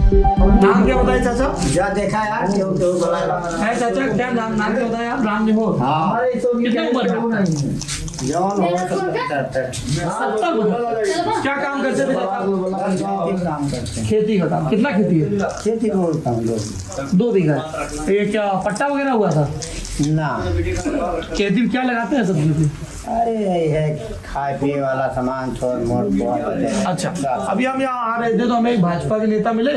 नाम क्या बताए चाचा? जा देखा यार क्यों क्यों बोला है चाचा, क्या नाम क्या बताया आप? राम हो? हाँ कितने उम्र है? जवान हो सकता है। 70। क्या काम करते थे चाचा? काम करते हैं, खेती का काम। कितना खेती है? खेती को काम लोग 2 बीघा। ये क्या पट्टा वगैरह हुआ था? ना। खेती में क्या लगाते हैं सब्जी में? अरे यही है खाए पिए वाला सामान थोड़ा मोट बहुत। अच्छा, अभी हम यहाँ आ रहे थे तो हमें एक भाजपा के नेता मिले,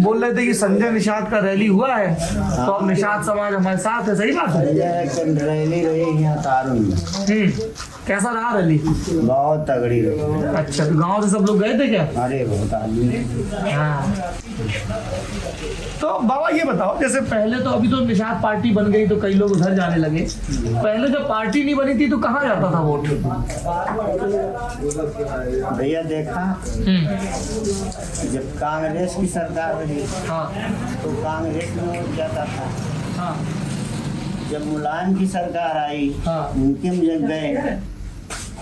बोल रहे थे कि संजय निषाद का रैली हुआ है तो अब निषाद समाज हमारे साथ है। सही बात है? रैली रही यहाँ तारुण में। कैसा रहा रैली? बहुत तगड़ी रही। अच्छा, तो गांव से सब लोग गए थे क्या? अरे बहुत आदमी। हाँ। तो बाबा ये बताओ, जैसे पहले तो अभी तो निषाद पार्टी बन गई तो कई लोग उधर जाने लगे, पहले जब पार्टी नहीं बनी थी तो कहाँ जाता था वोट? भैया देखा जब कांग्रेस की सरकार रही हाँ तो कांग्रेस में वोट जाता था। हाँ जब मुलायम की सरकार आई हाँ। उनके में जग गए।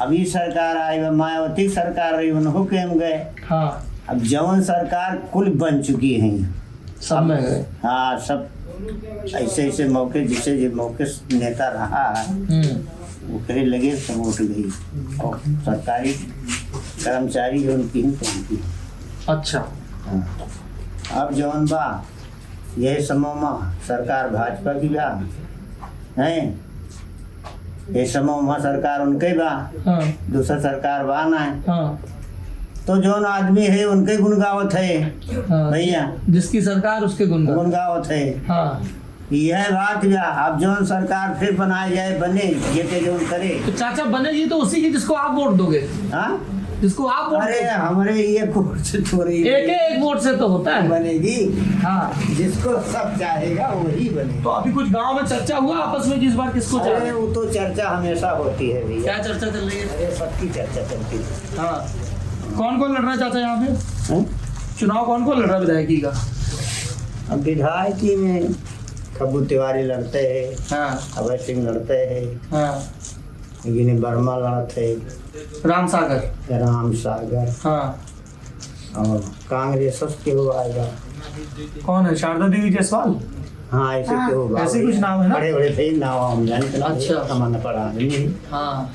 अभी सरकार आई मायावती सरकार रही उनको केम गए। हाँ। अब जवन सरकार कुल बन चुकी है सब में गए। हाँ सब ऐसे ऐसे मौके जिसे जो मौके नेता रहा है वो करे लगे सब वोट गई और सरकारी कर्मचारी जो उनकी ही तो उनकी। अच्छा। हाँ। अब जवन बा यही समोमा सरकार भाजपा की बा है, ये समोमा सरकार उनके बा। हाँ दूसरा सरकार बा ना है हाँ तो जौन आदमी है उनके गुणगावत है हाँ। भैया, जिसकी सरकार उसके गुणगान। गुणगावत है। हाँ। यह बात या अब जौन सरकार फिर बनाई जाए बने ये जो करे। तो चाचा बनेगी तो उसी की जिसको आप वोट दोगे? हाँ जिसको आप वोट अरे हमारे ये कोर्स थोड़ी एक वोट से तो होता है। बनेगी। हाँ। जिसको सब चाहेगा वही बनेगा। तो अभी कुछ गांव में चर्चा हुआ आपस में, जिस बार किसको चाह अरे वो तो चर्चा हमेशा होती है भैया। क्या चर्चा चल रही है? अरे सबकी चर्चा चलती है। हाँ। कौन कौन लड़ रहा है चाचा यहाँ पे? हैं? चुनाव कौन कौन लड़ रहा है विधायकी का? अब विधायकी में खब्बू तिवारी लड़ते हैं, हाँ अभय सिंह लड़ते हैं, हाँ। गिनी वर्मा लड़ते हैं, राम सागर। राम सागर हाँ। और कांग्रेस के हो आएगा। कौन है? शारदा देवी जायसवाल। हाँ ऐसे के होगा। ऐसे कुछ नाम है ना? बड़े बड़े थे नाम हम जाने। अच्छा। हमारा पड़ा आदमी। हाँ।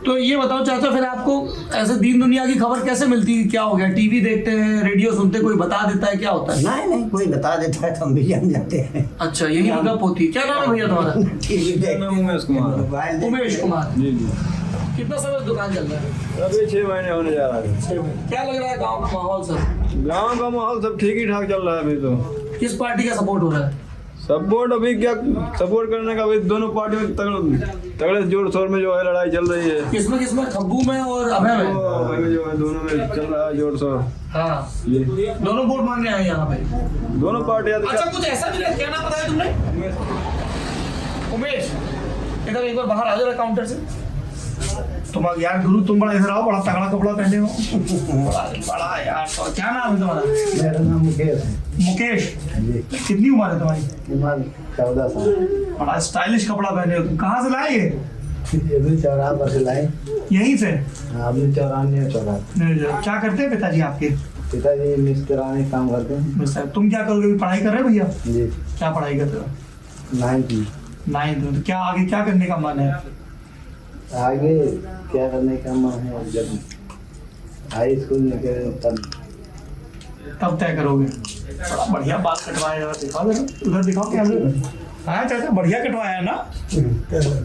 तो ये बताओ चाचा, फिर आपको ऐसे दीन दुनिया की खबर कैसे मिलती है? क्या हो गया? टीवी देखते हैं, रेडियो सुनते, कोई बता देता है, क्या होता है? नहीं नहीं कोई बता देता है तो हम भी जान जाते हैं। अच्छा, यही गप होती है। क्या नाम है भैया तुम्हारा? टीवी देखते हैं, उमेश कुमार। मोबाइल देखते हैं। उमेश कुमार। जी जी। कितना समय से दुकान चल रहा है? अभी 6 महीने होने जा रहा है। क्या लग रहा है गांव का माहौल सर? गांव का माहौल सब ठीक ही ठाक चल रहा है अभी तो। किस पार्टी का सपोर्ट हो रहा है? सपोर्ट अभी क्या सपोर्ट करने का, अभी दोनों पार्टी में तगड़े जोर शोर में जो है लड़ाई चल रही है। किसमें खब्बू में और अभय में? तो अभी में जो है दोनों में चल रहा है जोर शोर। हाँ। ये दोनों वोट मांगने आए यहाँ पे। दोनों पार्टियां। अच्छा, कुछ ऐसा भी नहीं, क्या नाम बताया तुमने? उमेश, इधर एक बार बाहर आ जाओ काउंटर से। तुम यार गुरु, तुम बड़ा इधर आओ, बड़ा तगड़ा कपड़ा पहने हो। बड़ा यार। तो क्या नाम है तुम्हारा? मेरा नाम मुकेश है। मुकेश। जी। कितनी उम्र है तुम्हारी? उम्र 14 साल। बड़ा स्टाइलिश कपड़ा पहने हो तुम। कहाँ से लाए ये? ये भी चौराहा पर से लाए। यहीं से? हाँ अभी चौराहा। क्या करते हैं पिताजी आपके? पिताजी मिस्त्री काम करते हैं। बस सर, तुम क्या करोगे? अभी पढ़ाई कर रहे हो भैया? जी। क्या पढ़ाई करते हो? 9th। 9th में। तो क्या आगे क्या करने का मन है? आगे क्या करने का मन है, जब हाई स्कूल निकले तब तय करोगे। बड़ा बढ़िया बाल कटवाया यार, दिखाओ जरा, उधर दिखाओ कैमरे। हाँ चाचा, बढ़िया कटवाया है ना,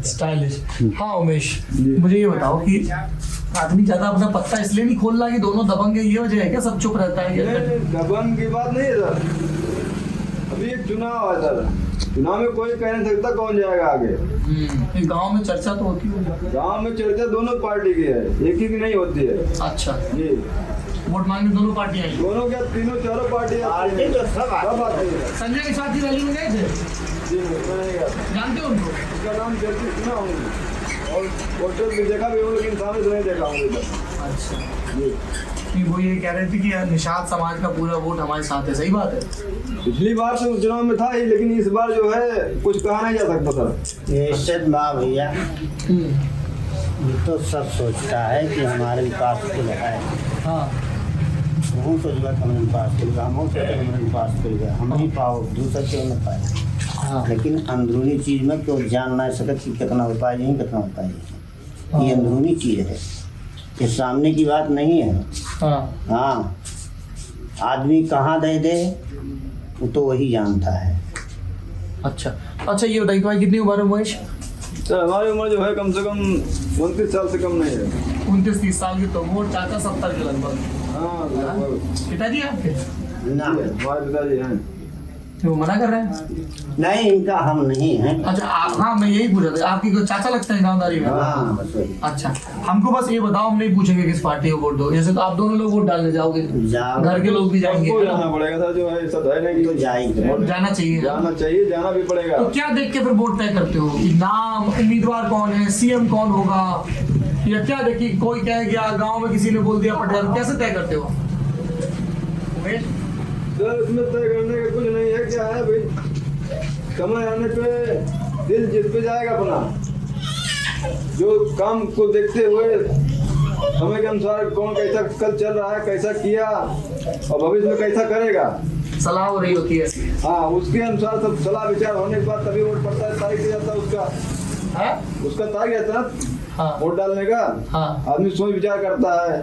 स्टाइलिश। हाँ उमेश, मुझे ये बताओ कि आदमी ज्यादा अपना पत्ता इसलिए नहीं खोल रहा कि दोनों दबंग है, ये वजह है क्या सब चुप रहता है? दबंग की बात नहीं है सर, अभी एक चुनाव है सर, चुनाव में कोई कह नहीं सकता कौन जाएगा आगे। गांव में चर्चा तो होती है। गांव में चर्चा दोनों पार्टी की है, एक ही की नहीं होती है। अच्छा जी। वोट मांगने दोनों पार्टियां आई? दोनों क्या तीनों चारों पार्टियां सब आती है। संजय के साथ ही रैली में गए थे? जी मैं नहीं गया। जानते हो उनको? उसका नाम जल्दी सुना हूँ और पोस्टर भी देखा भी हूँ, लेकिन सामने तो नहीं देखा हूँ। अच्छा। जी। नहीं, वो ये कह रहे थे कि निषाद समाज का पूरा वोट हमारे साथ है। सही बात है? पिछली बार से चुनाव में था ही, लेकिन इस बार जो है कुछ कहा नहीं जा सकता सर। ये इज्जत माँ भैया, ये तो सब सोचता है कि हमारे पास कुल है। हाँ। હું सोचबा हमने पास कर गया, हम सोचे हमने पास कर गया, हम नहीं पाओ दूसरा क्यों न पाए। हाँ लेकिन अंदरूनी चीज में क्यों जान ना सकत कि कितना हो पाए नहीं कितना हो पाए। ये अंदरूनी चीज है, ये सामने की बात नहीं है। हाँ हाँ, आदमी कहाँ दे दे वो तो वही जानता है। अच्छा अच्छा, ये बताइए तुम्हारी कितनी उम्र है उमेश? सर हमारी उम्र जो है कम से कम 29 साल से कम नहीं है। 29-30 साल की, तो वो चाचा 70 के लगभग। हाँ लगभग। पिताजी आपके ना हमारे पिताजी हैं। वो मना कर रहे हैं? नहीं, इनका हम नहीं है। अच्छा हाँ, मैं यही पूछ रहा था, आपकी कोई चाचा लगता है गाँवदारी में? हाँ बस वही। अच्छा, हमको बस ये बताओ, हम नहीं पूछेंगे किस पार्टी को वोट दो, जैसे तो आप दोनों लोग वोट डालने जाओगे, जाओ। घर के लोग भी जाएंगे, सबको जाना पड़ेगा सर, जो है सब है नहीं तो कि जाएंगे। जाना चाहिए। जाना चाहिए, जाना भी पड़ेगा। तो क्या देख के फिर वोट तय करते हो कि नाम, उम्मीदवार कौन है, सीएम कौन होगा, या क्या देखिए कोई कहे कि गांव में किसी ने बोल दिया पटेल, कैसे तय करते हो? उमेश? सर इसमें तय करने का कुछ नहीं है, क्या है भाई, समय आने पे दिल जिस पे जाएगा अपना, जो काम को देखते हुए समय के अनुसार कौन कैसा कल चल रहा है, कैसा किया और भविष्य में कैसा करेगा, सलाह हो रही होती है। हाँ उसके अनुसार सब सलाह विचार होने के बाद तभी वोट पड़ता है, तारीख दिया जाता है उसका, हाँ उसका तारीख रहता है हाँ वोट डालने का। हाँ। आदमी सोच विचार करता है,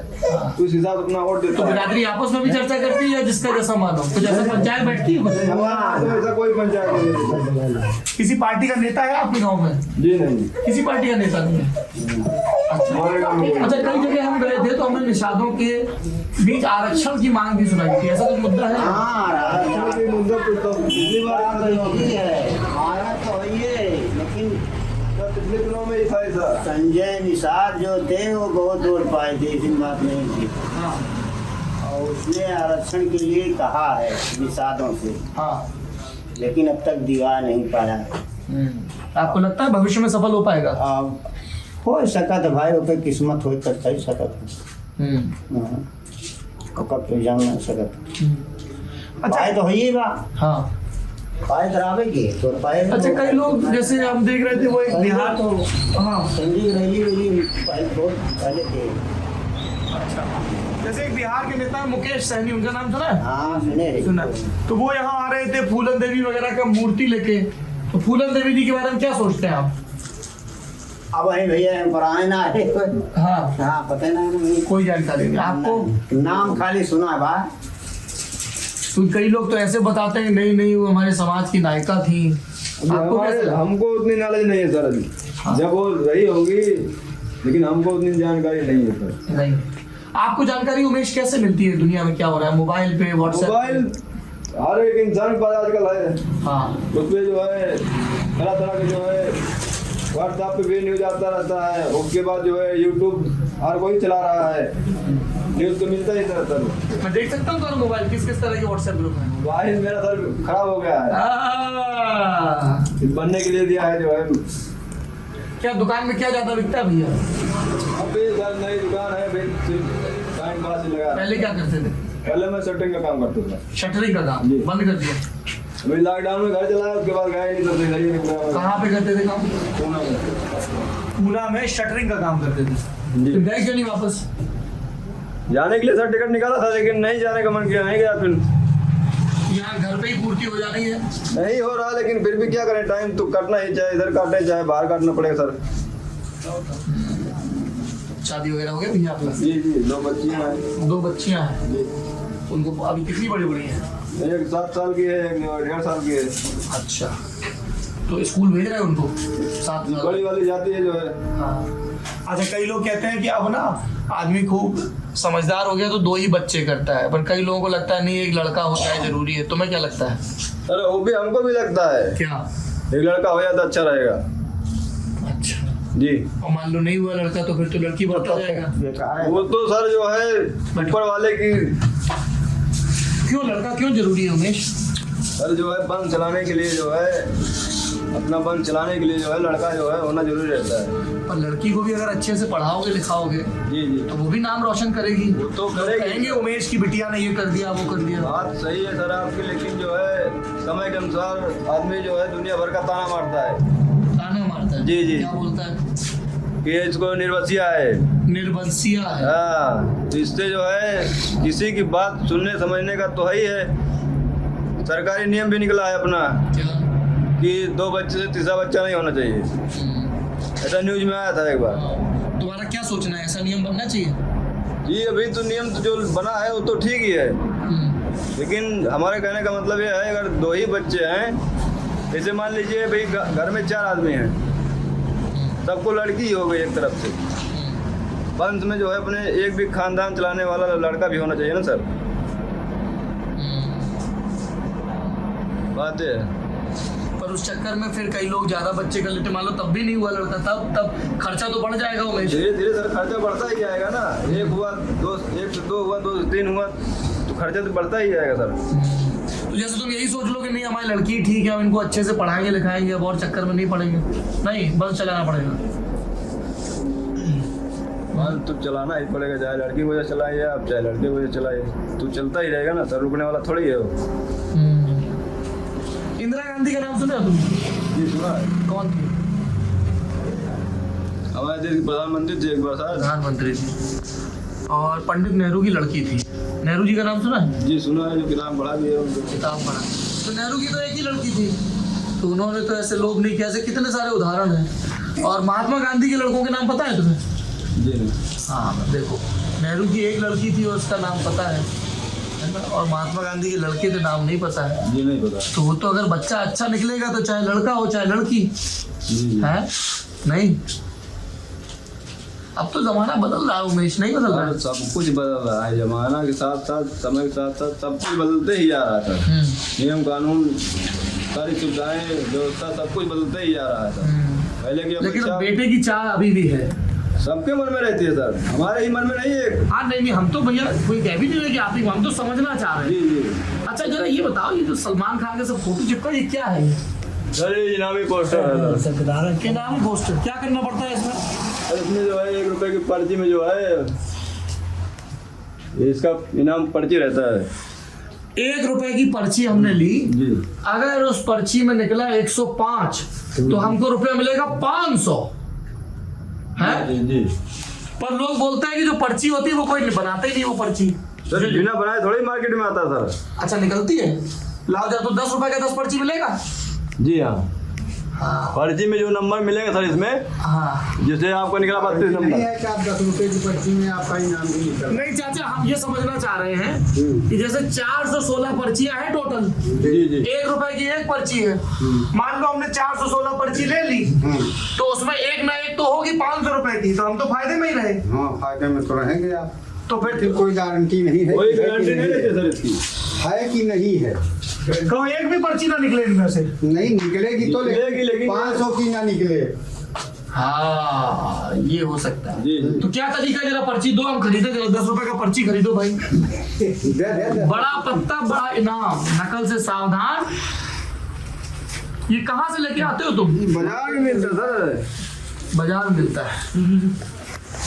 तो उस हिसाब से अपना वोट तो देता है। बिरादरी आपस में भी चर्चा करती है, या जिसका जैसा मानो, तो जैसे पंचायत बैठती है कुछ? हमारा तो ऐसा कोई पंचायत नहीं। किसी पार्टी का नेता है आपके गांव में? जी नहीं, किसी पार्टी का नेता नहीं है। हमारे गाँव में अच्छा, कई जगह हम गए थे तो हमने निषादों के बीच आरक्षण की मांग भी सुनाई थी, ऐसा कुछ मुद्दा है? हाँ, आरक्षण के मुद्दे पे तो पिछली बार आया था, यही है, हमारा तो ये, लेकिन पिछले दिनों में ही था ऐसा। संजय निषाद जो थे वो बहुत दूर पाए थे, इसी बात नहीं थी। हाँ और उसने आरक्षण के लिए कहा है निषादों से, हाँ। लेकिन अब तक दिवा नहीं पाया। आपको लगता है भविष्य में सफल हो पाएगा? अब हो सकत भाई, ओके किस्मत हो तक सही सकत कब तो जान नहीं सकत। पाए तो होइए बा, हाँ। पाए करावे के तो पाए। अच्छा, कई लोग जैसे हम देख रहे थे, वो एक बिहार तो, हाँ संजीव रैली पाए बहुत पहले थे। अच्छा, जैसे एक बिहार के नेता मुकेश सहनी, उनका नाम सुना है? हाँ सुने सुना। तो वो यहाँ आ रहे थे फूलन देवी वगैरह का मूर्ति लेके, तो फूलन देवी जी के बारे में क्या सोचते हैं आप? अब वही भैया पुराने ना आए। हाँ, हाँ पता नहीं, कोई जानकारी नहीं आपको? नाम खाली सुना बा। तो कई लोग तो ऐसे बताते हैं नहीं नहीं वो हमारे समाज की नायिका थी। आपको कैसे लगा? हमको उतनी नॉलेज नहीं है सर अभी। हाँ। जब वो रही होगी, लेकिन हमको उतनी जानकारी नहीं है सर। नहीं। आपको जानकारी उमेश कैसे मिलती है दुनिया में क्या हो रहा है? मोबाइल पे, व्हाट्सएप? मोबाइल हर एक इंसान के पास आजकल है। हाँ, उसपे जो है तरह तरह के जो है व्हाट्सएप पे भी न्यूज आता रहता है। उसके बाद जो है यूट्यूब हर कोई चला रहा है, न्यूज तो मिलता ही रहता है। मैं देख सकता हूँ तुम्हारा मोबाइल किस किस तरह के व्हाट्सएप ग्रुप है? मोबाइल मेरा सर खराब हो गया है, बनने के लिए दिया है जो है। क्या दुकान में क्या ज्यादा बिकता है भैया? अभी सर नई दुकान है, टाइम पास ही लगा। पहले क्या करते थे? पहले मैं शटरिंग का काम करता था। शटरिंग का काम जी। बंद कर दिया? अभी लॉकडाउन में घर चलाया, उसके बाद गए नहीं, तो घर ही नहीं गया। कहाँ पे करते थे काम? पूना में। पूना में शटरिंग का काम करते थे। जी। तो गए क्यों नहीं वापस? जाने के लिए सर टिकट निकाला था, लेकिन नहीं जाने का मन किया, नहीं गया। फिर यहाँ घर पे ही पूर्ति हो जा रही है? नहीं हो रहा, लेकिन फिर भी क्या करें, टाइम तो करना ही, चाहे इधर काटे चाहे बाहर काटना पड़ेगा सर। शादी वगैरह हो गया भैया आपका? जी जी, 2 बच्चियां हैं। 2 बच्चियां हैं। जी, उनको अभी कितनी बड़ी बड़ी है? एक 7 साल की है, एक 1.5 साल की है। अच्छा, तो स्कूल भेज रहे हैं उनको साथ में? बड़ी वाली जाती है जो है। हाँ। अच्छा, कई लोग कहते हैं कि अब ना आदमी खूब समझदार हो गया तो 2 ही बच्चे करता है, पर कई लोगों को लगता है नहीं एक लड़का होता है जरूरी है। तुम्हें क्या लगता है? अरे वो भी हमको भी लगता है, क्या? एक लड़का हो जाए तो अच्छा रहेगा। अच्छा, जी, और मान लो नहीं हुआ लड़का तो फिर तो लड़की बढ़ता जाएगा। वो वो तो सर जो है ऊपर वाले की। क्यों लड़का क्यों जरूरी है उमेश? सर जो है बंद चलाने के लिए जो है, अपना बंद चलाने के लिए जो है लड़का जो है होना जरूरी रहता है। पर लड़की को भी अगर अच्छे से पढ़ाओगे लिखाओगे जी जी, तो वो भी नाम रोशन करेगी। वो तो करेगी। कहेंगे उमेश की बिटिया ने ये कर दिया वो कर दिया। बात सही है सर आपकी, लेकिन जो है समय के अनुसार आदमी जो है दुनिया भर का ताना मारता है। ताना मारता है? जी, जी। क्या बोलता है? कि ये इसको निर्वसिया है, निर्वंशिया है। हाँ, तो इससे जो है किसी की बात सुनने समझने का तो है ही है। सरकारी नियम भी निकला है अपना क्या? कि 2 बच्चे से तीसरा बच्चा नहीं होना चाहिए। ऐसा न्यूज में आया था एक बार। तुम्हारा क्या सोचना है, ऐसा नियम बनना चाहिए? जी अभी तो नियम तो जो बना है वो तो ठीक ही है, लेकिन हमारे कहने का मतलब ये है अगर 2 ही बच्चे हैं, जैसे मान लीजिए भाई घर में 4 आदमी हैं, सबको लड़की ही हो गई एक तरफ से, वंश में जो है अपने एक भी खानदान चलाने वाला लड़का भी होना चाहिए ना सर। बात है। पर उस चक्कर में फिर कई लोग ज्यादा बच्चे कर लेते, मान लो तब भी नहीं हुआ लड़का, तब खर्चा तो बढ़ जाएगा उमेश। धीरे धीरे सर खर्चा बढ़ता ही जाएगा ना। 1 हुआ 2, 1 से 2 हुआ, 2 से 3 हुआ, तो खर्चा तो बढ़ता ही जाएगा सर। तो जैसे तुम यही सोच लो कि नहीं हमारी लड़की ठीक है, हम इनको अच्छे से पढ़ाएंगे लिखाएंगे, अब और चक्कर में नहीं पड़ेंगे, नहीं बस चलाना पड़ेगा। मान तो चलाना ही पड़ेगा, चाहे लड़की की वजह से चलाइए आप, चाहे लड़के की वजह से चलाइए, तो चलता ही रहेगा ना सर, रुकने वाला थोड़ी है वो। इंदिरा गांधी का नाम सुना तुम? जी सुना है। कौन थी? हमारे देश के प्रधानमंत्री थे एक बार सर। प्रधानमंत्री थी। और पंडित नेहरू की लड़की थी। नेहरू जी का नाम सुना है? जी सुना है, जो किताब पढ़ा भी है उनको। किताब पढ़ा। तो नेहरू की तो एक ही लड़की थी, तो उन्होंने तो ऐसे लोग नहीं किया, ऐसे कितने सारे उदाहरण हैं। और महात्मा गांधी के लड़कों के नाम पता है तुम्हें? जी नहीं। हाँ देखो, नेहरू की एक लड़की थी और उसका नाम पता है ना, और महात्मा गांधी के लड़के के नाम नहीं पता है। जी नहीं पता। तो वो तो अगर बच्चा अच्छा निकलेगा तो चाहे लड़का हो चाहे लड़की जी है, नहीं। अब तो जमाना बदल रहा है उमेश, नहीं बदल रहा है? सब कुछ बदल रहा है, जमाना के साथ साथ, समय के साथ साथ सब कुछ बदलते ही जा रहा था। नियम कानून, सारी सुविधाएं, व्यवस्था, सब कुछ बदलते ही जा रहा है सर। पहले की लेकिन अपेक्षा बेटे की चाह अभी भी है। सबके मन में रहती है सर, हमारे ही मन में नहीं है। हाँ नहीं, हम तो भैया कोई कह भी नहीं रहे कि आप ही, हम तो समझना चाह रहे हैं। जी जी अच्छा जरा ये बताओ, ये जो सलमान खान के सब फोटो चिपका, ये क्या है? सर, ये इनामी पोस्टर है सर। के नाम है पोस्टर, क्या करना पड़ता है इसमें? सर इसमें जो है 1 रुपए की पर्ची में जो है ये इसका इनाम पर्ची रहता है। 1 रुपए की पर्ची हमने ली, जी अगर उस पर्ची में निकला 105 तो हमको रुपया मिलेगा 500 है। जी जी। पर लोग बोलते हैं कि जो पर्ची होती है वो कोई बनाता ही नहीं वो पर्ची। सर बिना बनाए थोड़ी मार्केट में आता है सर। अच्छा निकलती है, लाओ जा तो 10 रुपए का 10 पर्ची मिलेगा। जी हाँ, हाँ पर्ची में जो नंबर मिलेगा सर इसमें, हाँ। जिससे आपको निकला 32 नहीं नंबर। है कि आप 10 रुपए की पर्ची में आपका इनाम भी निकल। नहीं चाचा, हम ये समझना चाह रहे हैं कि जैसे 416 पर्चियां हैं टोटल, जी जी 1 रुपए की एक पर्ची है, मान लो हमने 416 पर्ची ले ली, तो उसमें एक ना एक तो होगी 500 रुपए की, तो हम तो फायदे में ही रहे। हाँ, फायदे में तो रहेंगे आप। तो फिर फिर कोई गारंटी नहीं है। कोई कि है कि गारंटी नहीं नहीं रहती सर इसकी। है कि नहीं है। कहो एक भी पर्ची ना निकले इनमें से। नहीं निकलेगी तो निकलेगी, लेकिन 500 की ना निकले। हाँ ये हो सकता है। जी जी। तो क्या तरीका, जरा पर्ची दो, हम खरीदे, जरा 10 रुपए का पर्ची खरीदो भाई। दे। बड़ा पत्ता बड़ा इनाम, नकल से सावधान। ये कहाँ से लेके आते हो तुम? बाजार में मिलता सर। बाजार में मिलता है।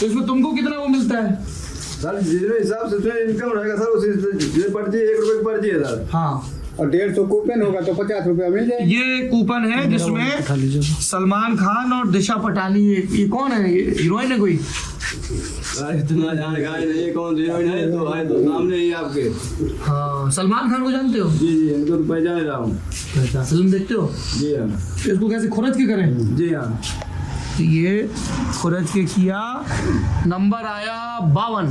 तो इसमें तुमको कितना वो मिलता है? सर जिस हिसाब से उसमें इनकम रहेगा सर, उसी ये पर्ची 1 रुपए की पर्ची है सर। हाँ, और 150 कूपन होगा तो 50 रुपया मिल जाएगा। ये कूपन है जिसमें सलमान खान और दिशा पटानी, ये कौन है? ये हीरोइन है कोई? सर इतना जानकारी नहीं है कौन हीरोइन है, तो है तो सामने ही आपके। हाँ, सलमान खान को जानते हो? जी जी, इनको तो पहचान रहा हूँ। फिल्म देखते हो? जी हाँ। इसको कैसे खुरच के करें? जी हाँ। तो ये खुरच के किया, नंबर आया 52।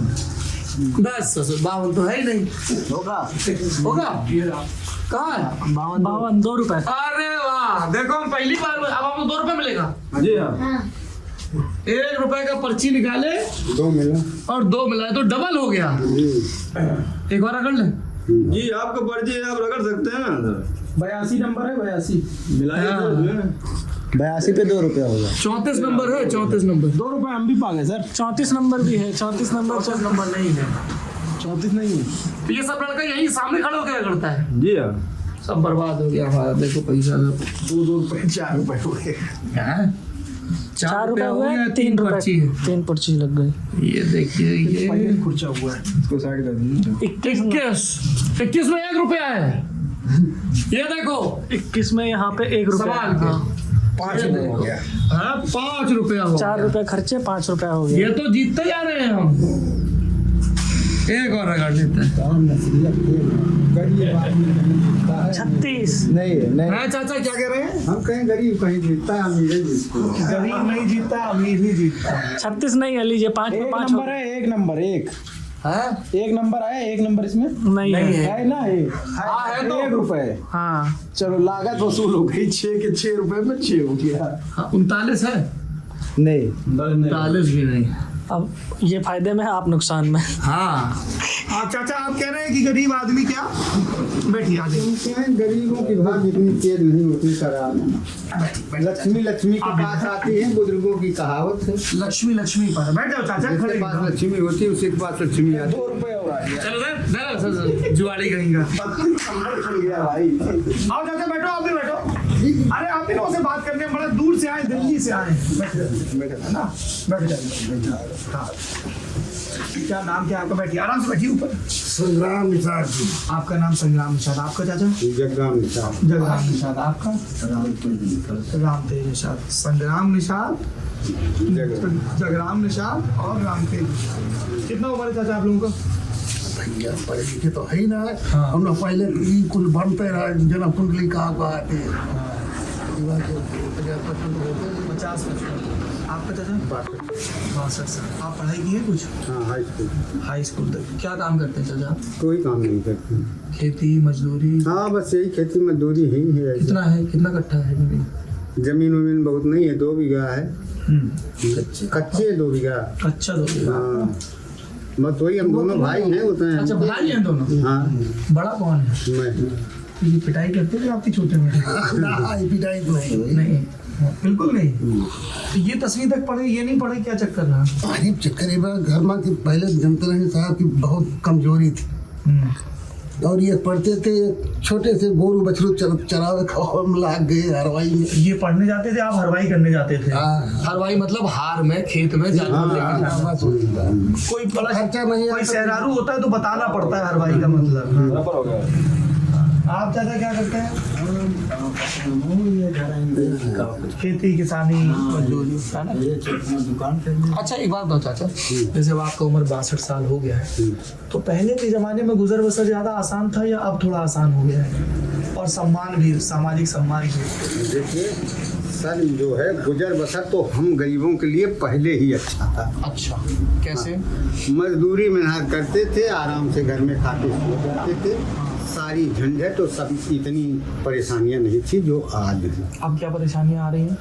बस 52 तो है ही नहीं। होगा। होगा? कहाँ है? 52 2 रुपए। अरे वाह, देखो हम पहली बार, अब आपको 2 रुपए मिलेगा। जी हाँ। 1 रुपए का पर्ची निकाले 2 मिला और 2 मिलाए तो डबल हो गया। एक बार रगड़ ले। जी आपका पर्ची है, आप रगड़ सकते हैं ना सर। 82 नंबर है, 82 मिलाइए हाँ। तो इसमें। 82 पे 2 रुपया होगा। 34 नंबर है, 34 नंबर। 2 रुपए हम भी पा गए सर। 34 नंबर भी है, 34 नंबर 34 नंबर नहीं है। 34 नहीं है। तो ये सब लड़का यही सामने खड़ा होकर करता है। जी हाँ। सब बर्बाद हो गया हमारा, देखो पैसा 2 रुपए 4 रुपए हो गए। 4 रुपए हो हुए, गया, 3 रुपए पर्ची है। 3 पर्ची लग गई। ये देखिए, ये खुर्चा हुआ है। इसको साइड कर दीजिए। 21 में 1 रुपया है। ये देखो 21 में यहाँ पे 1 रुपया सवाल का, 5 रुपये हो गया। हाँ 5 रुपया हो 4 रुपए खर्चे 5 रुपया हो गया। ये तो जीतते जा रहे हैं हम। एक और रिकॉर्ड जीतते हैं। काम नसीहत के गरीब आदमी नहीं जीतता है। 36। नहीं हाँ चाचा क्या कह रहे हैं? हम कहीं गरीब कहीं जीतता है, अमीर ही जीतता है। गरीब नहीं जीतता, अमीर ही जीतता। 36 नहीं है, लीजिए 5 में 5 नंबर है, एक नंबर एक नंबर आया, एक नंबर इसमें नहीं है। है ना, एक हाँ, है तो। 1 रुपए। हाँ चलो लागत वसूल हो गई, 6 के 6 रुपए में 6 हो गया। 39 है? नहीं 39 भी नहीं। अब ये फायदे में है, आप नुकसान में। हाँ चाचा आप कह रहे हैं कि गरीब आदमी क्या? बैठिए आ जाइए। क्या है, गरीबों की भाग इतनी तेज नहीं होती खराब। लक्ष्मी लक्ष्मी के पास आती है, बुजुर्गों की कहावत है। लक्ष्मी लक्ष्मी पर बैठ जाओ चाचा, खड़े जिसके हो पास जाओ। लक्ष्मी होती है उसके पास लक्ष्मी आती है। 2 रुपए और आ गया। चलो सर जुआड़ी कहेंगे। भाई आओ चाचा बैठो, आप भी बैठो। अरे आप भी लोगों से बात करने बड़ा दूर से आए, दिल्ली से आए। बैठे ना, बैठ जाइए। हाँ क्या नाम क्या आपका? बैठिए, आराम से बैठिए ऊपर। संग्राम निषाद जी। आपका नाम संग्राम निषाद, आपका चाचा? जगराम निषाद। जगराम निषाद, आपका? राम तेज निषाद। संग्राम निषाद, जगराम निषाद और राम तेज निषाद। कितना उम्र है चाचा आप लोगों का? भैया पढ़े लिखे तो है ही ना। हम लोग पहले ई कुल बनते रहे, जन्म कुंडली कहाँ को आते हैं। 50। आपका चाचा? 62 साल। आप पढ़ाई की है कुछ? हाँ हाई स्कूल। हाई स्कूल तक। क्या काम करते हैं चाचा? कोई काम नहीं करते। खेती मजदूरी? हाँ बस यही खेती मजदूरी ही है। कितना है, कितना कट्ठा है जमीन? जमीन वमीन बहुत नहीं है, 2 बीघा है। कच्चे 2 बीघा। अच्छा 2 बीघा। हाँ बस वही, हम दोनों भाई हैं उतने। अच्छा भाई हैं दोनों? हाँ बड़ा कौन है? मैं। ये पिटाई करते थे आपकी छोटे में? पिटाई तो नहीं हुई। नहीं बिल्कुल नहीं। तो ये 10वीं तक पढ़े, ये नहीं पढ़े, क्या चक्कर रहा? अरे चक्कर ये बात घर में कि पहले जनता रहे साहब की बहुत कमजोरी थी, और ये पढ़ते थे छोटे से गोरू बछरू चरावे खाओ में लाग गए हरवाई में। ये पढ़ने जाते थे, आप हरवाई करने जाते थे? हाँ। हरवाई मतलब हार में, खेत में जानवर लेके जाना। कोई बड़ा खर्चा नहीं है। कोई सहरारू होता है तो बताना पड़ता है हरवाई का मतलब। आप चाचा क्या करते हैं? खेती किसानी मजदूरी है ना? दुकान। अच्छा एक बात बताओ चाचा, जैसे अब आपका उम्र 62 साल हो गया है, तो पहले के जमाने में गुजर बसर ज्यादा आसान था या अब थोड़ा आसान हो गया है? और सम्मान भी, सामाजिक सम्मान भी? देखिए सर, जो है गुजर बसर तो हम गरीबों के लिए पहले ही अच्छा था। अच्छा कैसे? मजदूरी मेहनत करते थे, आराम से घर में खाते सो जाते थे, सारी झंझट और सब इतनी परेशानियां नहीं थी जो आज हैं। अब क्या परेशानियां आ रही हैं?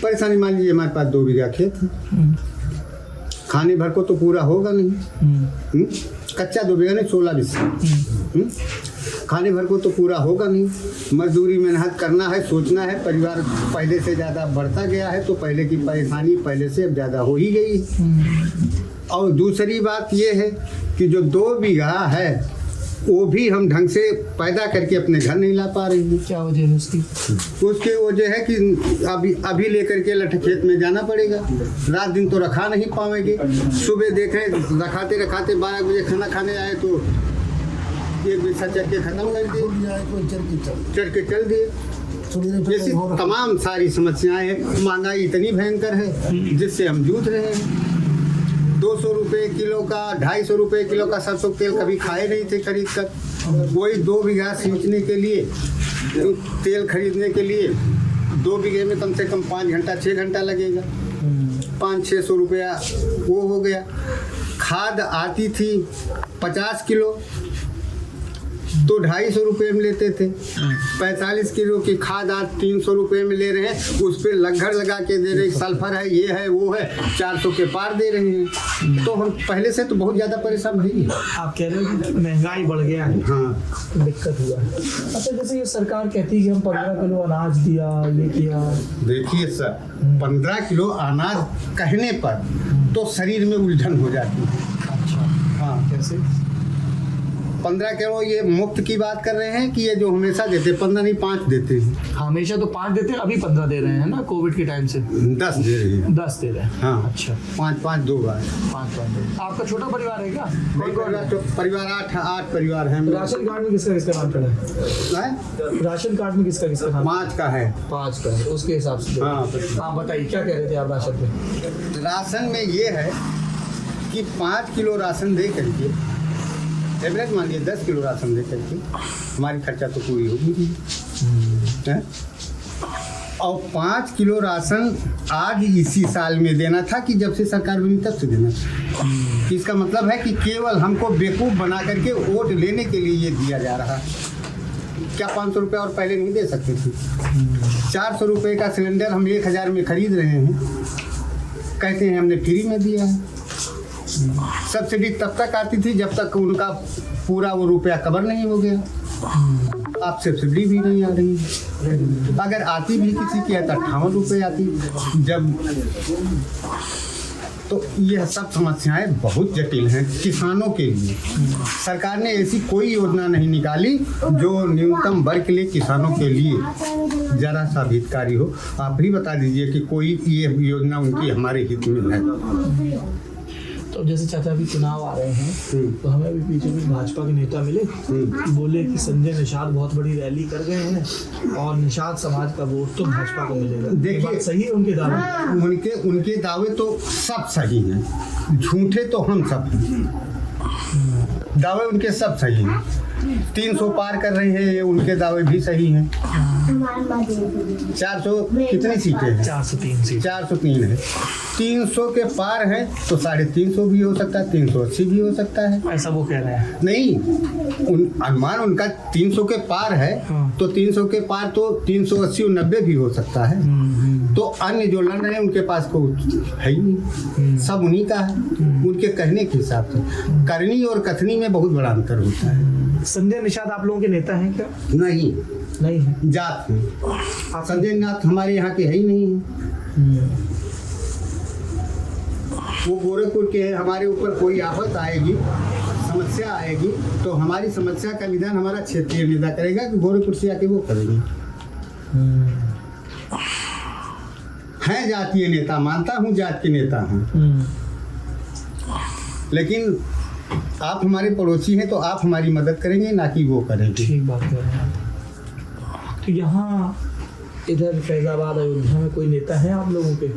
परेशानी मान लीजिए हमारे पास 2 बीघा खेत है, खाने भर को तो पूरा होगा नहीं। कच्चा 2 बीघा नहीं, 16 बीघा। खाने भर को तो पूरा होगा नहीं, मजदूरी मेहनत करना है, सोचना है। परिवार पहले से ज़्यादा बढ़ता गया है, तो पहले की परेशानी पहले से अब ज़्यादा हो ही गई। और दूसरी बात ये है कि जो 2 बीघा है वो भी हम ढंग से पैदा करके अपने घर नहीं ला पा रहे हैं। क्या वजह है उसकी? उसकी वजह है कि अभी लेकर के लठ खेत में जाना पड़ेगा, रात दिन तो रखा नहीं पाएंगे। सुबह देखें रखाते 12 बजे खाना खाने आए तो 1 बिस्सा चढ़ के खत्म कर दिए, चढ़ के चल दिए। ऐसी तमाम सारी समस्याएं हैं। महंगाई इतनी भयंकर है जिससे हम जूझ रहे हैं। 200 रुपये किलो का, 250 रुपये किलो का सरसों तेल कभी खाए नहीं थे खरीद कर। वही 2 बीघा सींचने के लिए, तेल खरीदने के लिए 2 बीघे में कम से कम 5 घंटा 6 घंटा लगेगा। 500-600 रुपया वो हो गया। खाद आती थी 50 किलो तो 250 रुपये में लेते थे। 45 किलो की खाद आज 300 रुपये में ले रहे हैं। उस पर लगभग लगा के दे रहे, सल्फर है, ये है, वो है, 400 के पार दे रहे हैं। तो हम पहले से तो बहुत ज़्यादा परेशान नहीं है। आप कह रहे हो कि महंगाई बढ़ गया है, हाँ दिक्कत हुआ है। अच्छा जैसे ये सरकार कहती है कि हम 15 किलो अनाज दिया, ये किया। देखिए सर, 15 किलो अनाज कहने पर तो शरीर में उलझन हो जाती है। अच्छा हाँ कैसे? 15 करोड़ ये मुफ्त की बात कर रहे हैं कि ये जो हमेशा देते 15 नहीं 5 देते हैं। हमेशा तो 5 देते हैं, अभी 15 दे रहे हैं ना कोविड के टाइम से। 10 दे रहे हैं। 10 दे रहे हैं। हाँ अच्छा 5 2 बार। 5 आपका छोटा परिवार है क्या? तो परिवार 8 परिवार है। राशन कार्ड में किसका किसका नाम चढ़ा है? राशन कार्ड में किसका किसका नाम? 5 का है। 5 का है, उसके हिसाब से। हाँ आप बताइए क्या कह रहे थे आप राशन पे? राशन में ये है कि 5 किलो राशन दे करके एवरेज मान लीजिए 10 किलो राशन दे करके हमारी खर्चा तो पूरी होगी है। और 5 किलो राशन आज इसी साल में देना था कि जब से सरकार बनी तब से देना था। इसका मतलब है कि केवल हमको बेवकूफ़ बना करके वोट लेने के लिए ये दिया जा रहा है। क्या 500 रुपये और पहले नहीं दे सकते थे? 400 रुपये का सिलेंडर हम 1000 में खरीद रहे हैं, कहते हैं हमने फ्री में दिया है। सब्सिडी तब तक आती थी जब तक उनका पूरा वो रुपया कवर नहीं हो गया। अब सब्सिडी भी नहीं आ रही है। अगर आती भी किसी की है तो 58 रुपये आती। जब तो ये सब समस्याएं बहुत जटिल हैं किसानों के लिए। सरकार ने ऐसी कोई योजना नहीं निकाली जो न्यूनतम वर्ग के लिए किसानों के लिए ज़रा सा भी हितकारी हो। आप भी बता दीजिए कि कोई ये योजना उनकी हमारे हित में है। तो जैसे चाचा अभी चुनाव आ रहे हैं तो हमें अभी पीछे भी भाजपा के नेता मिले, बोले कि संजय निषाद बहुत बड़ी रैली कर गए हैं और निषाद समाज का वोट तो भाजपा को मिलेगा। देखिए सही है उनके दावे? उनके दावे तो सब सही हैं, झूठे तो हम सब हैं। दावे उनके सब सही हैं। 300 पार कर रहे हैं, ये उनके दावे भी सही हैं। 400 कितनी सीटें हैं? 403 सीट। 403 है। 300 के पार है तो 350 भी हो सकता है, 380 भी हो सकता है। ऐसा वो कह रहे हैं? नहीं, अनुमान उनका 300 के पार है तो 300 के पार तो 380 और 90 भी हो सकता है। तो अन्य जो लड़ रहे हैं उनके पास को है ही नहीं, सब उन्हीं का है उनके कहने के हिसाब से। करनी और कथनी में बहुत बड़ा अंतर होता है। संजय निषाद आप लोगों के नेता हैं क्या? नहीं है जात में संजय नाथ हमारे यहाँ के है ही नहीं है। वो गोरखपुर के हैं। हमारे ऊपर कोई आफत आएगी, समस्या आएगी तो हमारी समस्या का निदान हमारा क्षेत्रीय नेता करेगा कि गोरखपुर से आके वो करेंगे। हैं जातीय नेता, मानता हूँ जात के नेता हैं, लेकिन आप हमारे पड़ोसी हैं तो आप हमारी मदद करेंगे ना कि वो करेंगे। ठीक बात कर रहे हैं। तो यहाँ इधर फैजाबाद अयोध्या में कोई नेता है आप लोगों के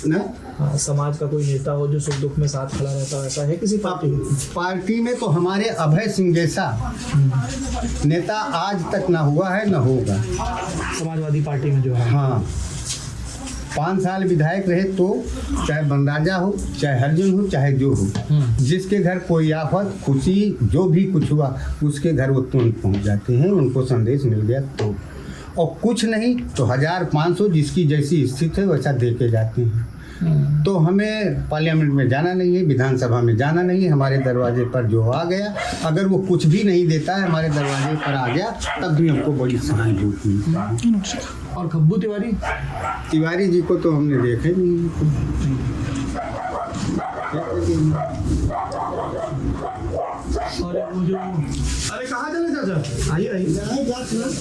ना? हाँ, समाज का कोई नेता हो जो सुख दुख में साथ खड़ा रहता है, ऐसा है किसी पार्टी में? तो हमारे अभय सिंह जैसा नेता आज तक ना हुआ है ना होगा समाजवादी पार्टी में जो है। हाँ 5 साल विधायक रहे तो चाहे बनराजा हो, चाहे हरजन हो, चाहे जो हो, जिसके घर कोई आफत खुशी जो भी कुछ हुआ उसके घर वो तुरंत पहुंच जाते हैं। उनको संदेश मिल गया तो, और कुछ नहीं तो 1500 जिसकी जैसी स्थिति है वैसा दे के जाते हैं। तो हमें पार्लियामेंट में जाना नहीं है, विधानसभा में जाना नहीं है। हमारे दरवाजे पर जो आ गया, अगर वो कुछ भी नहीं देता है हमारे दरवाजे पर आ गया तब भी हमको बड़ी सहानुभूति मिलती है। और खब्बू तिवारी जी को तो हमने देखे नहीं। और वो जो अरे कहाँ चले चाचा? आइए।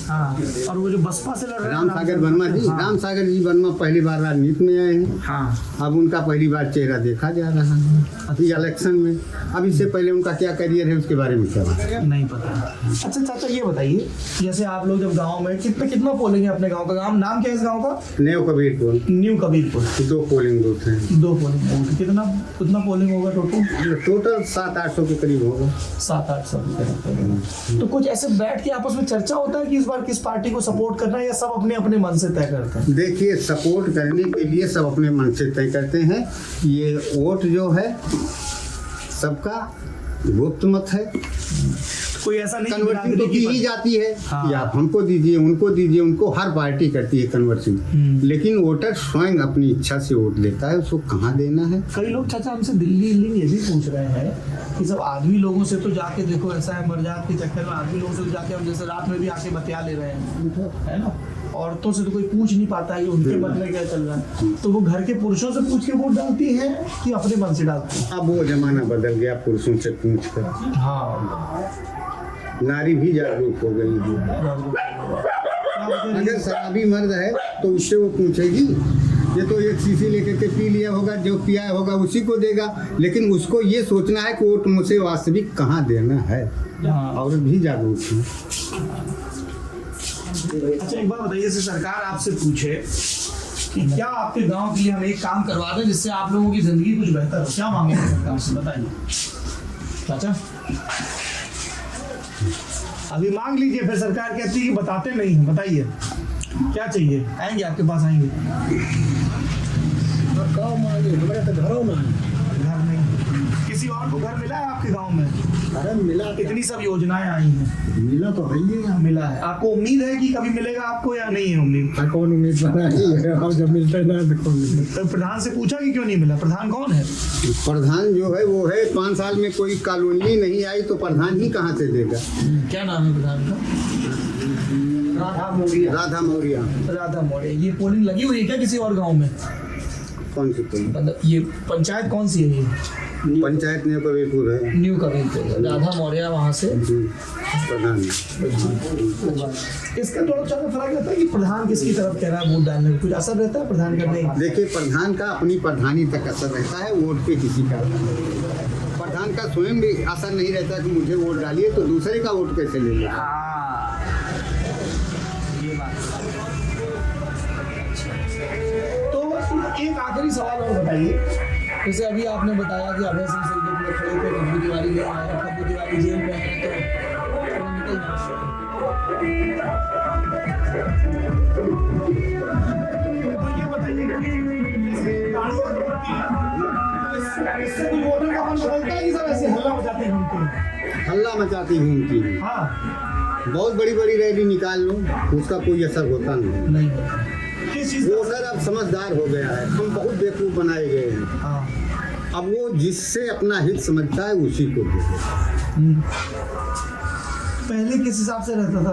हाँ, और वो जो बसपा से लड़ रहे हैं राम सागर वर्मा जी, राम सागर जी वर्मा पहली बार राजनीति में आए हैं। हाँ, अब उनका पहली बार चेहरा देखा जा रहा है अभी इलेक्शन में। अब इससे पहले उनका क्या करियर है उसके बारे में क्या नहीं पता। अच्छा चाचा ये बताइए, जैसे आप लोग जब गांव में कितना पोलिंग है अपने गांव का? नाम क्या है इस गांव का? New Kabirpur. New Kabirpur. 2 polling booth हैं। 2 पोलिंग बूथ। कितना पोलिंग होगा टोटल 700-800 के करीब होगा। 700-800 के करीब। तो कुछ ऐसे बैठ के आपस में चर्चा होता है कि इस बार किस पार्टी को सपोर्ट करना है, या सब अपने अपने मन से तय करते हैं? देखिए, सपोर्ट करने के लिए सब अपने मन से तय करते हैं। ये वोट जो है सबका गुप्त मत है। कोई ऐसा नहीं कन्वर्सिंग तो की ही जाती है। हाँ। या आप हमको दीजिए, उनको दीजिए, उनको हर पार्टी करती है कन्वर्सिंग। लेकिन वोटर स्वयं अपनी इच्छा से वोट लेता है, उसको कहाँ देना है। कई लोग चाचा हमसे दिल्ली ये भी पूछ रहे हैं कि सब आदमी लोगों से तो जाके देखो, ऐसा है मर्जात के चक्कर में आदमी लोगों से तो जाके हम जैसे रात में भी आके बतिया ले रहे हैं, है ना। औरतों से तो कोई पूछ नहीं पाता है कि उनके मन में क्या चल रहा है। तो वो घर के पुरुषों से पूछ के वोट डालती है कि अपने मन से डालती है? अब वो जमाना बदल गया, पुरुषों से पूछ कर। हाँ, नारी भी जागरूक हो गई है। अगर शराबी मर्द है तो उससे वो पूछेगी, ये तो एक शीशी लेकर के पी लिया होगा, जो पिया होगा उसी को देगा, लेकिन उसको ये सोचना है कि वोट मुझे वास्तविक कहाँ देना है। औरत भी जागरूक है। अच्छा एक बात बताइए, जैसे सरकार आपसे पूछे कि क्या आपके गांव के लिए हम एक काम करवा दें जिससे आप लोगों की जिंदगी कुछ बेहतर हो, क्या मांगेंगे सरकार से, बताइए चाचा। अभी मांग लीजिए, फिर सरकार कहती है कि बताते नहीं हैं, बताइए क्या चाहिए, आएंगे आपके पास, आएंगे। हमारे तो घरों में घर नहीं, किसी और को घर मिला है आपके गांव में? अरे मिला इतनी सब योजनाएं आई हैं, मिला तो है ही। मिला है। आपको उम्मीद है कि कभी मिलेगा आपको या नहीं है उम्मीद? कौन उम्मीद बना है, अब जब मिलता है ना तो कौन तो प्रधान से पूछा कि क्यों नहीं मिला? प्रधान कौन है? प्रधान जो है वो है 5 साल में कोई कॉलोनी नहीं आई तो प्रधान ही कहाँ से देगा। क्या नाम है प्रधान का? राधा मौर्य। राधा मौर्य। ये पोलिंग लगी हुई है क्या किसी और गांव में? कौन सी कोई मतलब ये पंचायत कौन सी है? ये पंचायत न्यू कबीरपुर है। न्यू कबीरपुर। राधा मौर्य वहाँ से प्रधान। इसका थोड़ा सा फर्क रहता है कि प्रधान किसकी तरफ कह रहा है वोट डालने में, कुछ असर रहता है प्रधान का? नहीं। देखिए, प्रधान का अपनी प्रधानी तक असर रहता है, वोट पे किसी का। प्रधान का स्वयं भी असर नहीं रहता कि मुझे वोट डालिए, तो दूसरे का वोट कैसे ले लेगा। ये बात। तो एक आखिरी सवाल और बताइए, जैसे अभी आपने बताया कि अभय सिंह सिद्धू में खड़े थे, कब्बू तिवारी ले आए, कब्बू तिवारी जेल में है, तो ये बताइए इससे कोई वोटर का मन बदलता है कि सब ऐसे हल्ला मचाते घूमते हैं? हल्ला मचाती घूमती है। हाँ, बहुत बड़ी बड़ी रैली निकाल लो, उसका कोई असर होता नहीं। नहीं होता। किस चीज़ वो सर अब समझदार हो गया है, हम बहुत बेवकूफ़ बनाए गए हैं। हाँ। अब वो जिससे अपना हित समझता है उसी को देगा। पहले किस हिसाब से रहता था?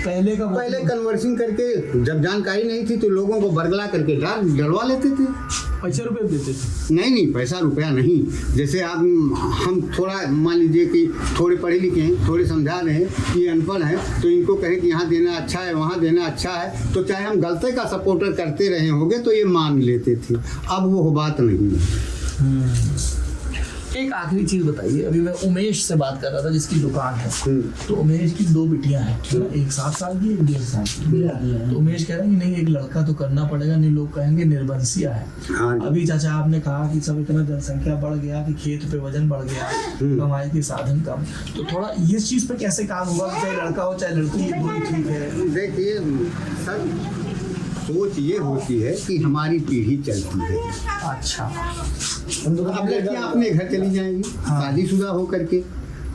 पहले का पहले कन्वर्सिंग करके, जब जानकारी नहीं थी तो लोगों को बरगला करके डलवा लेते थे। पैसे रुपए देते थे? नहीं, पैसा रुपया नहीं। जैसे आप हम थोड़ा मान लीजिए कि थोड़े पढ़े लिखे हैं, थोड़े समझा रहे हैं, ये अनपढ़ हैं, तो इनको कहें कि यहाँ देना अच्छा है, वहाँ देना अच्छा है, तो चाहे हम गलती का सपोर्टर करते रहे होंगे तो ये मान लेते थे। अब वो बात नहीं है। एक आखिरी चीज बताइए, अभी मैं उमेश से बात कर रहा था जिसकी दुकान है, तो उमेश की 2 बिटियां हैं, एक 7 साल की, एक 1.5 साल की। तो उमेश कह रहे हैं कि नहीं, एक लड़का तो करना पड़ेगा, नहीं लोग कहेंगे निर्वंशिया है। हाँ। अभी चाचा आपने कहा कि सब इतना जनसंख्या बढ़ गया कि खेत पे वजन बढ़ गया, कमाई के साधन कम, तो थोड़ा इस चीज पे कैसे काम होगा? चाहे लड़का हो चाहे लड़की, दोनों ठीक है। देखिए सर, सोच ये होती है कि हमारी पीढ़ी चलती है। अच्छा। अब लड़कियाँ अपने घर चली जाएंगी शादीशुदा हो करके,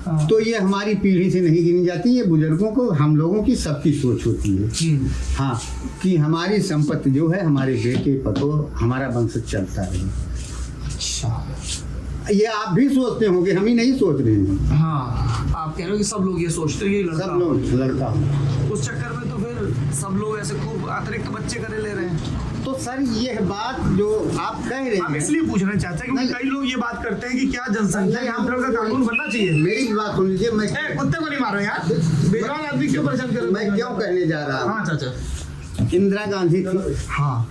हाँ। तो ये हमारी पीढ़ी से नहीं गिनी जाती। ये बुजुर्गों को, हम लोगों की सबकी सोच होती है। हाँ, कि हमारी संपत्ति जो है हमारे बेटे पतो, हमारा वंश चलता रहे। अच्छा। ये आप भी सोचते होंगे, हम ही नहीं सोच रहे हैं। हाँ, आप कह रहे हो कि सब लोग ये सोचते हैं कि लड़का सब लोग लड़का हो। उस चक्कर में तो फिर सब लोग ऐसे खूब अतिरिक्त बच्चे करे ले रहे हैं। तो सर ये बात जो आप कह रहे हम हैं, इसलिए पूछ रहे हैं चाचा, क्योंकि कई लोग ये बात करते हैं कि क्या जनसंख्या यहाँ पर का कानून बनना चाहिए। मेरी बात सुन लीजिए। मैं कुत्ते को नहीं मारो यार, बेकार आदमी क्यों परेशान कर रहे हो? मैं क्यों कहने जा रहा हूँ। हाँ चाचा। इंदिरा गांधी थी, हाँ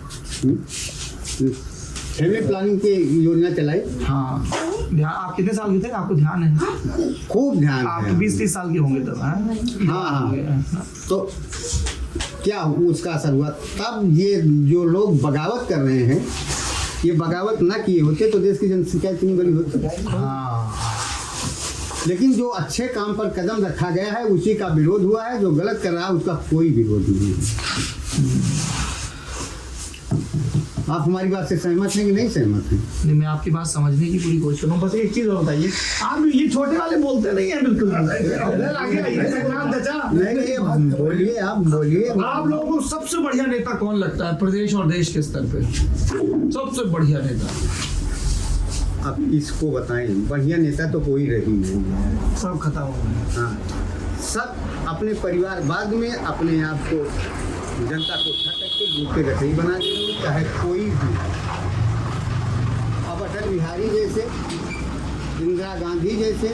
फैमिली प्लानिंग की योजना चलाई। हाँ। ध्यान, आप कितने साल के थे? आपको ध्यान है? खूब ध्यान आप है। 20-30 साल के होंगे तब। हाँ। तो क्या उसका असर हुआ? तब ये जो लोग बगावत कर रहे हैं, ये बगावत ना किए होते तो देश की जनसंख्या इतनी बड़ी होती। हाँ। लेकिन जो अच्छे काम पर कदम रखा गया है उसी का विरोध हुआ है, जो गलत कर रहा है उसका कोई विरोध नहीं है। आप हमारी बात से सहमत हैं कि नहीं सहमत हैं? नहीं, मैं आपकी बात समझने की पूरी कोशिश कर रहा हूँ। बस एक चीज और बताइए, आप ये छोटे वाले बोलते नहीं है बिल्कुल। नहीं, बोलिए, आप बोलिए। आप लोगों को सबसे बढ़िया नेता कौन लगता है प्रदेश और देश के स्तर पे? सबसे बढ़िया नेता अब इसको बताएं। बढ़िया नेता तो कोई रही नहीं है, सब खत्म हो गए। हाँ, सब अपने परिवारवाद में अपने आप को, जनता को ठक करके दूध के रसोई बना देंगे, चाहे कोई भी। अब अटल बिहारी जैसे, इंदिरा गांधी जैसे,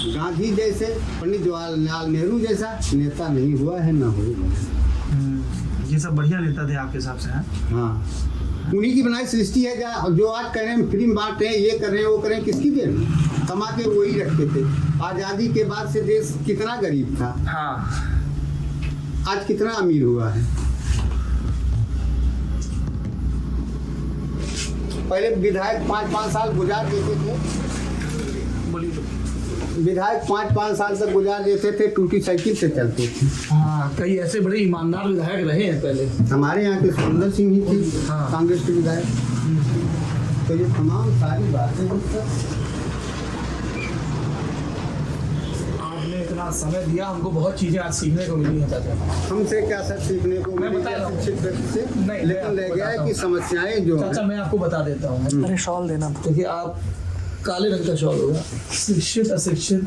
गांधी जैसे, पंडित जवाहरलाल नेहरू जैसा नेता नहीं हुआ है, ना होगा। ये सब बढ़िया नेता थे आपके हिसाब से, हैं? हाँ, उन्हीं की बनाई सृष्टि है। जो आज कह रहे हैं फ्री में बांट रहे हैं, ये कर रहे हैं, वो कर रहे हैं, किसकी देन? कमा के वही रखते थे। आज़ादी के बाद से देश कितना गरीब था, हाँ। आज कितना अमीर हुआ है। पहले विधायक 5-5 साल गुजार देते थे, विधायक 5-5 साल तक गुजार देते थे, टूटी साइकिल से चलते थे। हाँ, कई ऐसे बड़े ईमानदार विधायक रहे हैं पहले। हमारे यहाँ के सुंदर सिंह ही थी, हाँ। कांग्रेस के विधायक। तो ये तमाम सारी बातें आपने इतना समय दिया, हमको बहुत चीजें आज सीखने को मिली हैं चाचा। हमसे क्या सर सीखने को मैं मिली बता रहा हूँ। शिक्षित व्यक्ति से, नहीं, लेकिन मैं रह आपको गया है बताता कि हूँ। समस्याएं जो चाचा हैं, मैं आपको बता देता हूँ। अरे शॉल देना था। देखिए, आप काले रंग का शॉल होगा, शिक्षित अशिक्षित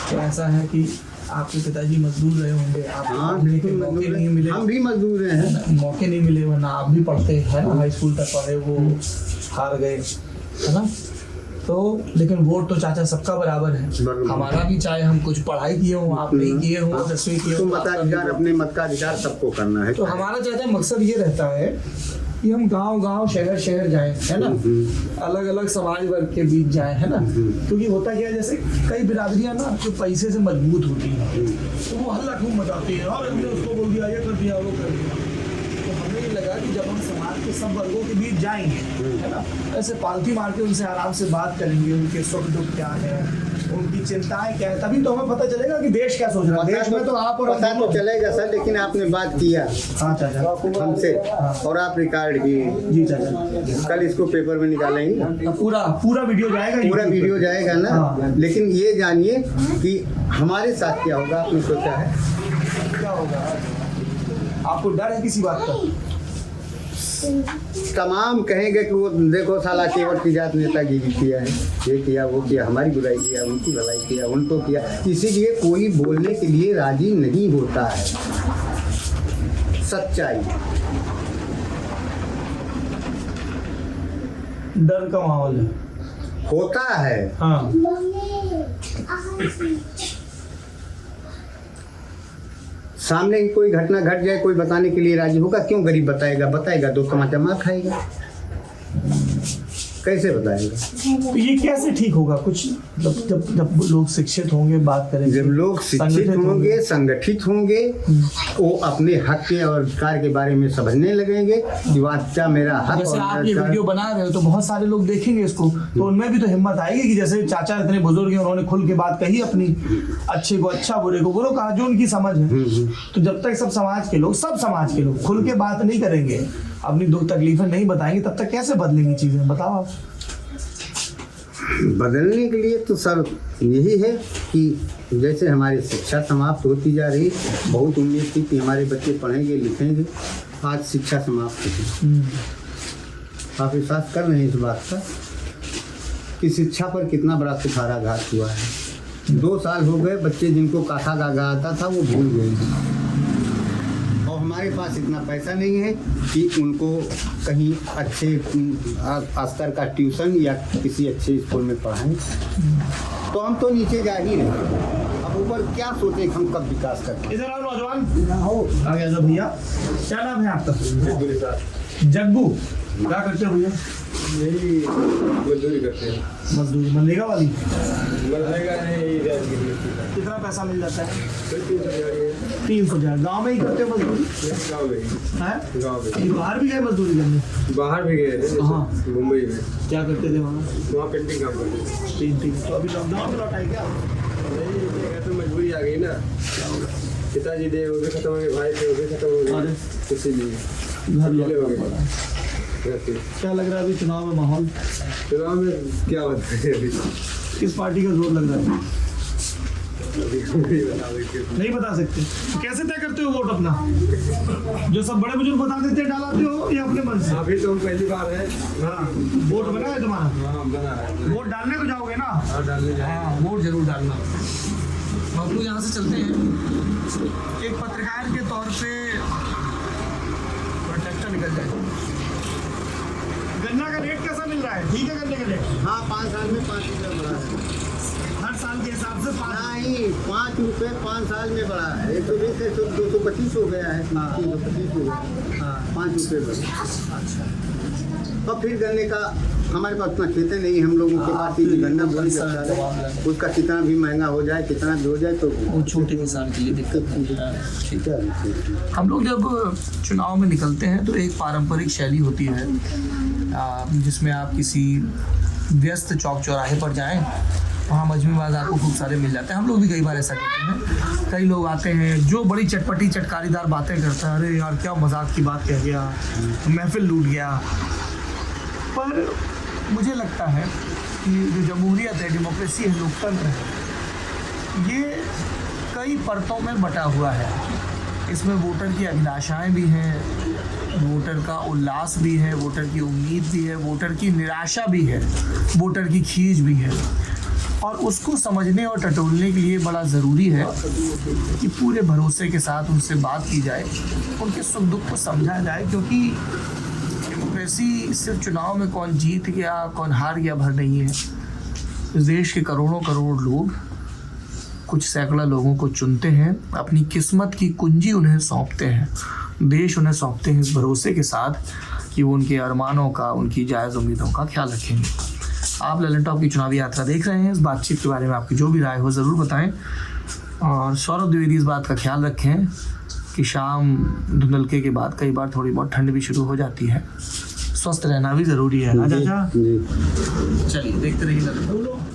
तो ऐसा है कि आपके पिताजी मजदूर रहे होंगे, आपको हाँ, पढ़ने के बिल्कुल मौके मजदूर नहीं मिले, हैं। हम भी मजदूर हैं। मौके नहीं मिले, वरना आप भी पढ़ते हैं ना, हाई स्कूल तक पढ़े, वो हार गए, है ना। तो लेकिन वोट तो चाचा सबका बराबर है। बराबर। हमारा भी, चाहे हम कुछ पढ़ाई किए हों, आप नहीं किए हों, 10वीं किए तो हों, मताधिकार, अपने मत का अधिकार सबको करना है। तो हमारा चाचा मकसद ये रहता है कि हम गांव-गांव, शहर-शहर जाएं, है ना, अलग-अलग समाज वर्ग के बीच जाएं, है ना। क्योंकि होता क्या है, जैसे कई बिरादरियां ना जो पैसे से मजबूत होती हैं, तो वो हल्ला खूब मचाती है, और हमने उसको बोल दिया, ये कर दिया, वो कर दिया। तो हमें ये लगा कि जब हम समाज के सब वर्गों के बीच जाएंगे, है ना, ऐसे पालथी मार के उनसे आराम से बात करेंगे, उनके सुख दुख क्या है, उनकी चिंताएं क्या है, तभी तो हमें पता चलेगा कि देश क्या सोच रहा है। देश में तो आप और पता तो चलेगा सर, लेकिन आपने बात किया हाँ चाचा, हमसे और आप रिकॉर्ड किए। जी चाचा, कल इसको पेपर में निकालेंगे, पूरा वीडियो जाएगा, पूरा YouTube पे। वीडियो जाएगा ना। हाँ। लेकिन ये जानिए कि हमारे साथ क्या होगा, आपने सोचा है? क्या होगा? आपको डर है किसी बात का? तमाम कहेंगे कि वो देखो साला केवट की जात नेतागिरी किया है, ये किया, वो किया, हमारी बुराई किया, उनकी भलाई किया, उनको किया। इसीलिए कोई बोलने के लिए राजी नहीं होता है। सच्चाई, डर का माहौल है। होता है। हाँ, सामने ही कोई घटना घट जाए, कोई बताने के लिए राजी होगा? क्यों गरीब बताएगा? बताएगा तो तमाचा मार खाएगा, कैसे बताएगा? तो ये कैसे ठीक होगा? कुछ जब लोग शिक्षित होंगे, बात करेंगे, जब लोग शिक्षित होंगे, संगठित होंगे, वो अपने हक के और अधिकार के बारे में समझने लगेंगे कि वाचा मेरा हक। जैसे और आप ये वीडियो बना रहे हो तो बहुत सारे लोग देखेंगे इसको, तो उनमें भी तो हिम्मत आएगी कि जैसे चाचा इतने बुजुर्ग हैं, उन्होंने खुल के बात कही अपनी, अच्छे को अच्छा, बुरे को बुरा कहा, जो उनकी समझ है। तो जब तक सब समाज के लोग खुल के बात नहीं करेंगे, अपनी दुख तकलीफें नहीं बताएंगे, तब तक कैसे बदलेंगी चीजें? बताओ आप। बदलने के लिए तो सर यही है कि जैसे हमारी शिक्षा समाप्त होती जा रही, बहुत उम्मीद थी कि हमारे बच्चे पढ़ेंगे लिखेंगे, आज शिक्षा समाप्त होती। आप विश्वास कर रहे हैं इस बात का कि शिक्षा पर कितना बड़ा कुठाराघात हुआ है। 2 साल हो गए, बच्चे जिनको काथा गागा आता था वो भूल गए, और हमारे पास इतना पैसा नहीं है कि उनको कहीं अच्छे स्तर का ट्यूशन या किसी अच्छे स्कूल में पढ़ाएं। तो हम तो नीचे जा ही रहे हैं, अब ऊपर क्या सोचें कि हम कब विकास करते हैं। इधर आओ नौजवान, आ गया जो भैया, क्या नाम है आपका? जग्गू। क्या करते हो भैया? यही मजदूरी करते हैं। मजदूरी, मनरेगा वाली? मनरेगा नहीं, कितना पैसा मिल जाता है? 300 300 गाँव में ही करते हो मजदूरी? गाँव में हैं? गाँव में बाहर भी गए मजदूरी करने? बाहर भी गए थे, हाँ। मुंबई में। क्या करते थे वहाँ? वहाँ पेंटिंग काम करते थे। पेंटिंग। तो अभी लॉकडाउन में लौटाए क्या? नहीं, तो मजबूरी आ गई ना, पिताजी थे वो भी खत्म हो गए, भाई थे वो भी खत्म हो गए, अरे। इसीलिए घर अकेले हो लौटा गए। पड़ा। क्या लग रहा है अभी चुनाव में माहौल? चुनाव में क्या बताए अभी, किस पार्टी का जोर लग रहा है? अभी हम नहीं बता सकते। नहीं बता सकते। तो कैसे तय करते हो वोट अपना? जो सब बड़े बुजुर्ग बता देते हैं डालाते हो या अपने मन से? अभी तो हम पहली बार है। हाँ, वोट बना है तुम्हारा? हाँ, बना है। वोट डालने तो जाओगे ना? हाँ, डालने जाए। हाँ, वोट जरूर डालना। हम लोग यहाँ से चलते हैं, एक पत्रकार के तौर पे ट्रैक्टर निकल जाए। गन्ना का रेट कैसा मिल रहा है? ठीक है गन्ने का रेट? हाँ, 5 साल में 5 रुपये बढ़ा है। हर 60 साल के हिसाब से 5 नहीं, 5 रुपये 5 साल में बढ़ा है। 120 से 225 हो गया है, 325 हो गया, 5 रुपये बढ़ा। और फिर गन्ने का हमारे पास उतना खेते नहीं, हम लोगों के पास ही गन्ना बोली जाता है, उसका कितना भी महंगा हो जाए, कितना भी हो जाए तो वो छोटे किसान के लिए दिक्कत नहीं है। ठीक है। हम लोग जब चुनाव में निकलते हैं तो एक पारंपरिक शैली होती है जिसमें आप किसी व्यस्त चौक चौराहे पर जाएं, वहाँ मजमी आपको खूब सारे मिल जाते हैं। हम लोग भी कई बार ऐसा करते हैं। कई लोग आते हैं जो बड़ी चटपटी चटकारीदार बातें करते हैं, अरे यार क्या मजाक की बात कह गया, महफिल लूट गया। पर मुझे लगता है कि जो जमहूरियत है, डेमोक्रेसी है, लोकतंत्र है, ये कई परतों में बटा हुआ है। इसमें वोटर की अभिलाषाएं भी हैं, वोटर का उल्लास भी है, वोटर की उम्मीद भी है, वोटर की निराशा भी है, वोटर की खींच भी है। और उसको समझने और टटोलने के लिए बड़ा ज़रूरी है कि पूरे भरोसे के साथ उनसे बात की जाए, उनके सुख दुख को समझा जाए। क्योंकि डेमोक्रेसी सिर्फ चुनाव में कौन जीत गया कौन हार गया भर नहीं है। इस देश के करोड़ों करोड़ लोग कुछ सैकड़ा लोगों को चुनते हैं, अपनी किस्मत की कुंजी उन्हें सौंपते हैं, देश उन्हें सौंपते हैं इस भरोसे के साथ कि वो उनके अरमानों का, उनकी जायज़ उम्मीदों का ख्याल रखेंगे। आप ललन टॉप की चुनावी यात्रा देख रहे हैं। इस बातचीत के बारे में आपकी जो भी राय हो ज़रूर बताएं और सौरभ द्विवेदी इस बात का ख्याल रखें कि शाम धुंधलके के बाद कई बार थोड़ी बहुत ठंड भी शुरू हो जाती है। स्वस्थ रहना भी ज़रूरी है ना चाचा? चलिए देखते रहिए ललन टॉप।